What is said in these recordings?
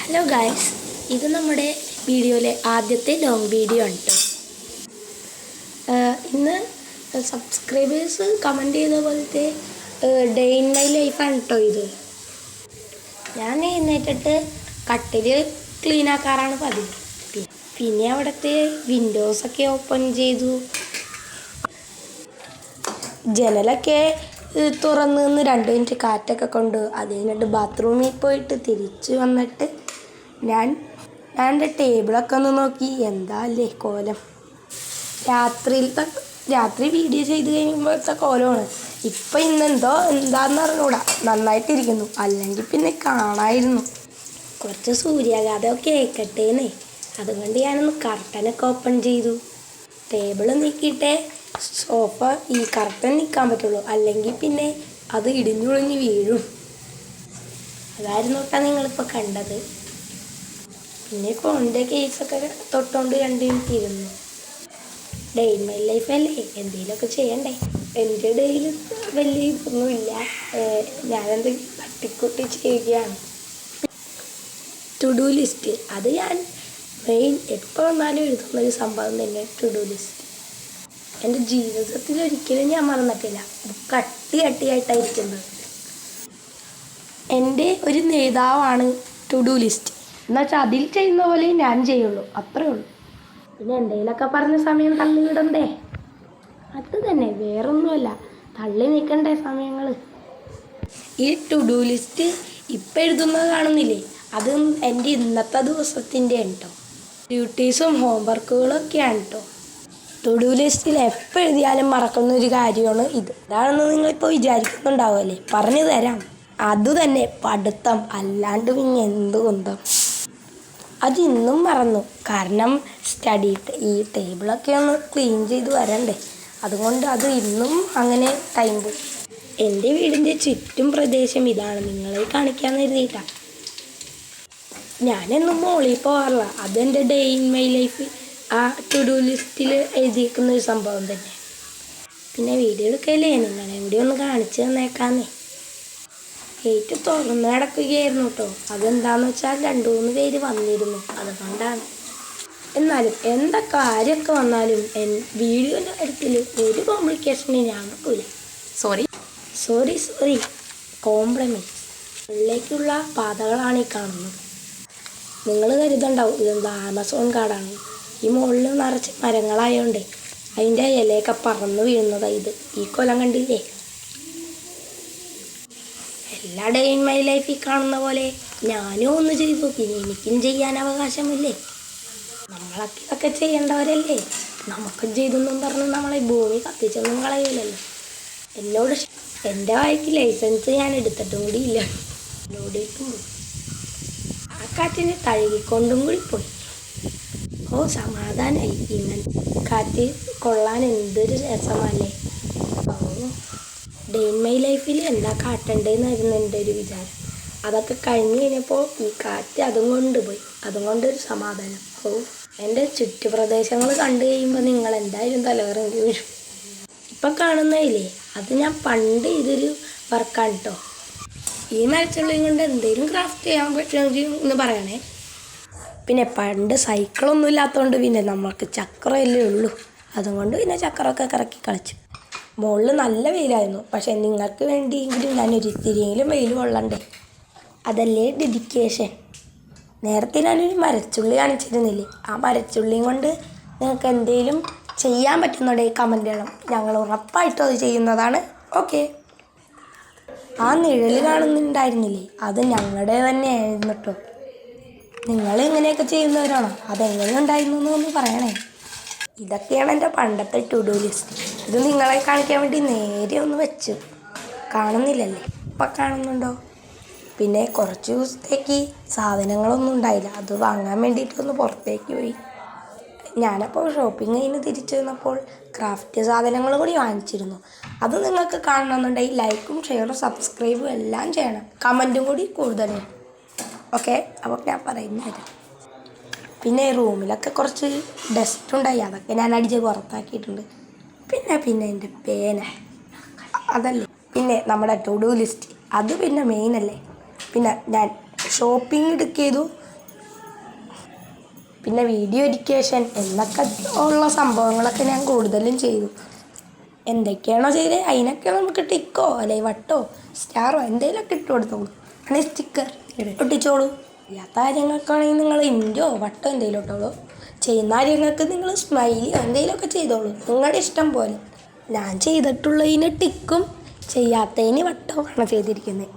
Hello guys, ഇത് നമ്മുടെ വീഡിയോയിലെ ആദ്യത്തെ ലോങ് വീഡിയോ ആണ് കേട്ടോ. ഇന്ന് സബ്സ്ക്രൈബേഴ്സ് കമൻറ്റ് ചെയ്ത പോലത്തെ ഡേ ഇൻ മൈ ലൈഫാണ് കേട്ടോ ഇത്. ഞാൻ എഴുന്നേറ്റിട്ട് കട്ടിൽ ക്ലീൻ ആക്കാറാണ് പതിവ്. പിന്നെ അവിടുത്തെ വിൻഡോസൊക്കെ ഓപ്പൺ ചെയ്തു, ജനലൊക്കെ തുറന്ന് നിന്ന് 2 മിനിറ്റ് കാറ്റൊക്കെ കൊണ്ട് അത് കഴിഞ്ഞിട്ട് ബാത്റൂമിൽ പോയിട്ട് തിരിച്ച് വന്നിട്ട് ഞാൻ എൻ്റെ ടേബിളൊക്കെ ഒന്ന് നോക്കി. എന്താ അല്ലേ കോലം! രാത്രി വീഡിയോ ചെയ്ത് കഴിയുമ്പോഴത്തെ കോലമാണ്. ഇപ്പം എന്താണെന്ന് അറിഞ്ഞൂടാ, നന്നായിട്ടിരിക്കുന്നു. അല്ലെങ്കിൽ പിന്നെ കാണാമായിരുന്നു. കുറച്ച് സൂര്യാഘാതമൊക്കെ ഏക്കട്ടേന്നേ, അതുകൊണ്ട് ഞാനൊന്ന് കർട്ടനൊക്കെ ഓപ്പൺ ചെയ്തു. ടേബിൾ നീക്കിയിട്ടേ സോഫ ഈ കർട്ടൻ നിൽക്കാൻ പറ്റുള്ളൂ, അല്ലെങ്കിൽ പിന്നെ അത് ഇടിഞ്ഞുളിഞ്ഞ് വീഴും. അതായിരുന്നു കേട്ടോ നിങ്ങളിപ്പോൾ കണ്ടത്. പിന്നെ ഫോണിൻ്റെ കേസൊക്കെ തൊട്ടുകൊണ്ട് 2 മിനിറ്റ് ഇരുന്നു. ഡേ ഇൻ മൈ ലൈഫ് അല്ലേ, എന്തെങ്കിലുമൊക്കെ ചെയ്യണ്ടേ. എൻ്റെ ഡേയിൽ വലിയ ഇതൊന്നുമില്ല, ഞാനെന്തെങ്കിലും തട്ടിക്കൂട്ടി ചെയ്യുകയാണ്. ടു ഡു ലിസ്റ്റ്, അത് ഞാൻ മെയിൻ എപ്പോൾ വന്നാലും എഴുതുന്നൊരു സംഭവം തന്നെ. ടു ഡു ലിസ്റ്റ് എൻ്റെ ജീവിതത്തിൽ ഒരിക്കലും ഞാൻ മറന്നിട്ടില്ല. കട്ടിയായിട്ടായിരിക്കുന്നത്. എൻ്റെ ഒരു നേതാവാണ് ടു ഡു ലിസ്റ്റ്. എന്നുവെച്ചാൽ അതിൽ ചെയ്യുന്ന പോലെ ഞാൻ ചെയ്യുള്ളൂ, അത്രേ ഉള്ളൂ. പിന്നെ എന്തെങ്കിലുമൊക്കെ പറഞ്ഞ സമയം തള്ളി വിടണ്ടേ, അത് തന്നെ, വേറൊന്നുമല്ല. തള്ളി നിൽക്കണ്ടേ സമയങ്ങൾ. ഈ ടു ഡു ലിസ്റ്റ് ഇപ്പം എഴുതുന്നത് കാണുന്നില്ലേ, അത് എൻ്റെ ഇന്നത്തെ ദിവസത്തിൻ്റെ കേട്ടോ. ഡ്യൂട്ടീസും ഹോംവർക്കുകളൊക്കെയാണ് കേട്ടോ. ടു ഡു ലിസ്റ്റിൽ എപ്പോൾ എഴുതിയാലും മറക്കുന്നൊരു കാര്യമാണ് ഇത്. ഇതാണെന്ന് നിങ്ങളിപ്പോൾ വിചാരിക്കുന്നുണ്ടാവുമല്ലേ, പറഞ്ഞു തരാം. അതുതന്നെ, പഠിത്തം. അല്ലാണ്ട് പിന്നെ എന്ത് കുന്തം. അതിന്നും മറന്നു, കാരണം ഈ ടേബിളൊക്കെ ഒന്ന് ക്ലീൻ ചെയ്ത് വരണ്ടേ, അതുകൊണ്ട് അത് ഇന്നും അങ്ങനെ ടൈം പോയി. എൻ്റെ വീടിൻ്റെ ചുറ്റും പ്രദേശം ഇതാണ്, നിങ്ങളെ കാണിക്കാമെന്ന് കരുതിയിട്ടാണ്. ഞാനെന്നും മോളിൽ പോകാറില്ല. അതെൻ്റെ ഡേ ഇൻ മൈ ലൈഫ് ആ ടു ഡു ലിസ്റ്റിൽ എഴുതിയിരിക്കുന്ന ഒരു സംഭവം തന്നെ. പിന്നെ വീഡിയോ എടുക്കല്ലേ, നിങ്ങളെ കൂടി ഒന്ന് കാണിച്ചു തന്നേക്കാന്നേ. ഗേറ്റ് തുറന്ന് കിടക്കുകയായിരുന്നു കേട്ടോ. അതെന്താന്ന് വെച്ചാൽ 2-3 പേര് വന്നിരുന്നു, അതുകൊണ്ടാണ്. എന്നാലും എന്താ കാര്യമൊക്കെ വന്നാലും വീഡിയോൻ്റെ കാര്യത്തിൽ ഒരു കോംപ്ലിക്കേഷന് ഞാൻ നോക്കൂല. Sorry compromise. ഉള്ളിലേക്കുള്ള പാതകളാണ് ഈ കാണുന്നത്. നിങ്ങൾ കരുതണ്ടാവും ഇതെന്താ ആമസോൺ കാടാണ്. ഈ മുകളിൽ നിറച്ച് മരങ്ങളായതുകൊണ്ടേ അതിൻ്റെ ഇലയൊക്കെ പറന്ന് വീഴുന്നതാണ് ഇത്. ഈ കൊലം കണ്ടില്ലേ? എല്ലാ ഡേ ഇൻ മൈ ലൈഫിൽ കാണുന്ന പോലെ ഞാനും ഒന്ന് ചെയ്തു, പിന്നെ എനിക്കും ചെയ്യാൻ അവകാശമില്ലേ. നമ്മളൊക്കെ ഇതൊക്കെ ചെയ്യേണ്ടവരല്ലേ. നമുക്കും ചെയ്തെന്നും പറഞ്ഞ് നമ്മളെ ഭൂമി കത്തിച്ചൊന്നും കളയില്ലല്ലോ. എന്നോട് എൻ്റെ വായിക്ക് ലൈസൻസ് ഞാൻ എടുത്തിട്ടും കൂടി ഇല്ല. ഓടിയിട്ടും പോയി, ആ കാറ്റിന് തഴുകിക്കൊണ്ടും കൂടി പോയി. ഓ സമാധാനമായി. ഇങ്ങനെ കാറ്റ് കൊള്ളാൻ എന്തൊരു രസമല്ലേ. ഡേ ഇൻ മൈ ലൈഫിൽ എന്താ കാട്ടണ്ടേന്നായിരുന്നു എൻ്റെ ഒരു വിചാരം. അതൊക്കെ കഴിഞ്ഞ് കഴിഞ്ഞപ്പോൾ ഈ കാറ്റ് അതും കൊണ്ടുപോയി. അതും കൊണ്ടൊരു സമാധാനം. എൻ്റെ ചുറ്റുപ്രദേശങ്ങൾ കണ്ടു കഴിയുമ്പോൾ നിങ്ങൾ എന്തായാലും തലകറങ്ങി വീഴും. ഇപ്പം കാണുന്നതില്ലേ, അത് ഞാൻ പണ്ട് ഇതൊരു വർക്കാണ് കേട്ടോ. ഈ മരച്ചുള്ളിയും കൊണ്ട് എന്തെങ്കിലും ക്രാഫ്റ്റ് ചെയ്യാൻ പറ്റുമെങ്കിൽ എന്ന് പറയണേ. പിന്നെ പണ്ട് സൈക്കിളൊന്നും ഇല്ലാത്തതുകൊണ്ട് പിന്നെ നമ്മൾക്ക് ചക്രമല്ലേ ഉള്ളൂ, അതുകൊണ്ട് പിന്നെ ചക്രമൊക്കെ കറക്കി കളിച്ചു. മുകളിൽ നല്ല വെയിലായിരുന്നു, പക്ഷെ നിങ്ങൾക്ക് വേണ്ടിയെങ്കിലും ഞാനൊരു ഇത്തിരിയെങ്കിലും വെയിൽ കൊള്ളണ്ടേ, അതല്ലേ ഡെഡിക്കേഷൻ. നേരത്തെ ഞാനൊരു മരച്ചുള്ളി കാണിച്ചിരുന്നില്ലേ, ആ മരച്ചുള്ളിയും കൊണ്ട് നിങ്ങൾക്ക് എന്തെങ്കിലും ചെയ്യാൻ പറ്റുന്നുണ്ടെങ്കിൽ കമൻറ്റ് ചെയ്യണം. ഞങ്ങൾ ഉറപ്പായിട്ടും അത് ചെയ്യുന്നതാണ്. ഓക്കെ. ആ നിഴൽ കാണുന്നുണ്ടായിരുന്നില്ലേ, അത് ഞങ്ങളുടെ തന്നെയായിരുന്നു കേട്ടോ. നിങ്ങൾ ഇങ്ങനെയൊക്കെ ചെയ്യുന്നവരാണോ? അതെങ്ങനെ ഉണ്ടായിരുന്നു എന്നൊന്ന് പറയണേ. ഇതൊക്കെയാണ് എൻ്റെ പണ്ടത്തെ ടു ഡു ലിസ്റ്റ്. ഇത് നിങ്ങളെ കാണിക്കാൻ വേണ്ടി നേരെ ഒന്ന് വെച്ചു. കാണുന്നില്ലല്ലേ? ഇപ്പം കാണുന്നുണ്ടോ? പിന്നെ കുറച്ച് ദിവസത്തേക്ക് സാധനങ്ങളൊന്നും ഉണ്ടായില്ല, അത് വാങ്ങാൻ വേണ്ടിയിട്ടൊന്ന് പുറത്തേക്ക് പോയി. ഞാനപ്പോൾ ഷോപ്പിംഗ് കഴിഞ്ഞ് തിരിച്ചു വന്നപ്പോൾ ക്രാഫ്റ്റ് സാധനങ്ങൾ കൂടി വാങ്ങിച്ചിരുന്നു. അത് നിങ്ങൾക്ക് കാണണമെന്നുണ്ടെങ്കിൽ ലൈക്കും ഷെയറും സബ്സ്ക്രൈബും എല്ലാം ചെയ്യണം. കമൻറ്റും കൂടി കൂടുതലും. ഓക്കെ, അപ്പോൾ ഞാൻ പറയുന്നത്. പിന്നെ റൂമിലൊക്കെ കുറച്ച് ഡസ്റ്റ് ഉണ്ടായി, അതൊക്കെ ഞാൻ അടിച്ച് പുറത്താക്കിയിട്ടുണ്ട്. പിന്നെ എൻ്റെ പേന, അതല്ലേ. പിന്നെ നമ്മുടെ ടു ഡു ലിസ്റ്റ്, അത് പിന്നെ മെയിനല്ലേ. പിന്നെ ഞാൻ ഷോപ്പിംഗ് ചെയ്തു, പിന്നെ വീഡിയോ എഡ്യൂക്കേഷൻ എന്നൊക്കെ ഉള്ള സംഭവങ്ങളൊക്കെ ഞാൻ കൂടുതലും ചെയ്തു. എന്തൊക്കെയാണോ ചെയ്തത് അതിനൊക്കെ നമുക്ക് ടിക്കോ അല്ലെങ്കിൽ വട്ടോ സ്റ്റാറോ എന്തെങ്കിലുമൊക്കെ ഇട്ട് കൊടുത്തോളൂ. അല്ലെങ്കിൽ സ്റ്റിക്കർ ഒട്ടിച്ചോളൂ. ചെയ്യാത്ത കാര്യങ്ങൾക്കാണെങ്കിൽ നിങ്ങൾ ഇൻറ്റോ വട്ടോ എന്തെങ്കിലും ഇട്ടോളൂ. ചെയ്യുന്ന കാര്യങ്ങൾക്ക് നിങ്ങൾ സ്മൈലിയോ എന്തെങ്കിലുമൊക്കെ ചെയ്തോളൂ, നിങ്ങളുടെ ഇഷ്ടം പോലെ. ഞാൻ ചെയ്തിട്ടുള്ളതിന് ടിക്കും ചെയ്യാത്തതിന് വട്ടവുമാണ് ചെയ്തിരിക്കുന്നത്.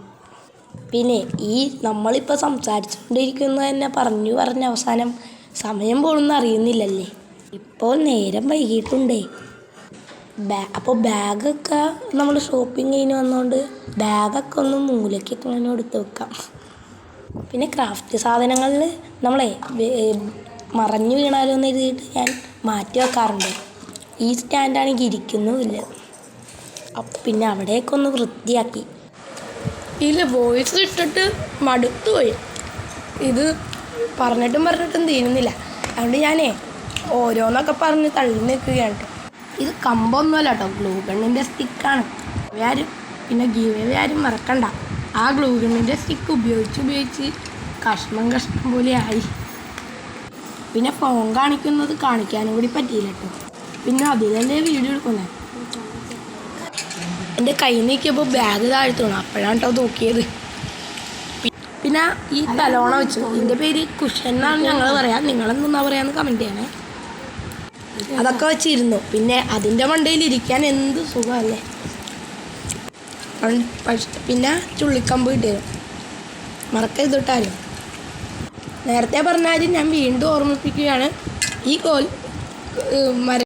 പിന്നെ ഈ നമ്മളിപ്പോൾ സംസാരിച്ചുകൊണ്ടിരിക്കുന്നത് തന്നെ പറഞ്ഞ് അവസാനം സമയം പോകണമെന്ന് അറിയുന്നില്ലല്ലേ. ഇപ്പോൾ നേരം വൈകിട്ടുണ്ടേ. അപ്പോൾ ബാഗൊക്കെ നമ്മൾ ഷോപ്പിംഗ് കഴിഞ്ഞ് വന്നുകൊണ്ട് ബാഗൊക്കെ ഒന്ന് മൂലയ്ക്കൊക്കെ അങ്ങനെ എടുത്ത് വെക്കാം. പിന്നെ ക്രാഫ്റ്റ് സാധനങ്ങളിൽ നമ്മളെ മറഞ്ഞു വീണാലോ എന്ന് എഴുതിയിട്ട് ഞാൻ മാറ്റി വെക്കാറുണ്ട്. ഈ സ്റ്റാൻഡാണെങ്കിൽ ഇരിക്കുന്നുമില്ല. പിന്നെ അവിടെയൊക്കെ ഒന്ന് വൃത്തിയാക്കി. ഇതിൽ വോയിസ് ഇട്ടിട്ട് മടുത്തു പോയി. ഇത് പറഞ്ഞിട്ടും തീരുന്നില്ല. അതുകൊണ്ട് ഞാനേ ഓരോന്നൊക്കെ പറഞ്ഞ് തള്ളി നിൽക്കുകയാണ്. ഇത് കമ്പൊന്നുമല്ല കേട്ടോ, ഗ്ലൂ ഗണ്ണിൻ്റെ സ്റ്റിക്കാണ്. പിന്നെ ഗീവ് ആരും മറക്കണ്ട. ആ ഗ്ലൂ ഗണ്ണിൻ്റെ സ്റ്റിക്ക് ഉപയോഗിച്ച് കഷ്ണം പോലെ ആയി. പിന്നെ ഫോൺ കാണിക്കാനും കൂടി പറ്റിയില്ല കേട്ടോ. പിന്നെ അതിലല്ലേ വീഡിയോ എടുക്കുന്നത്. എൻ്റെ കൈ നീക്കിയപ്പോൾ ബാഗ് താഴ്ത്തോണം, അപ്പോഴാണ് കേട്ടോ തൂക്കിയത്. പിന്നെ ഈ തലോണ വെച്ചു, ഇതിൻ്റെ പേര് കുഷൻ എന്നാണ് ഞങ്ങൾ പറയാം. നിങ്ങളെന്താ പറയാന്ന് കമൻറ്റ് ചെയ്യണേ. അതൊക്കെ വെച്ചിരുന്നു. പിന്നെ അതിൻ്റെ മണ്ടയിൽ ഇരിക്കാൻ എന്ത് സുഖമല്ലേ. പിന്നെ ചുള്ളിക്കമ്പ് കിട്ടിയത് മറക്കരുതിട്ടാലും. നേരത്തെ പറഞ്ഞാലും ഞാൻ വീണ്ടും ഓർമ്മിപ്പിക്കുകയാണ്, ഈ മര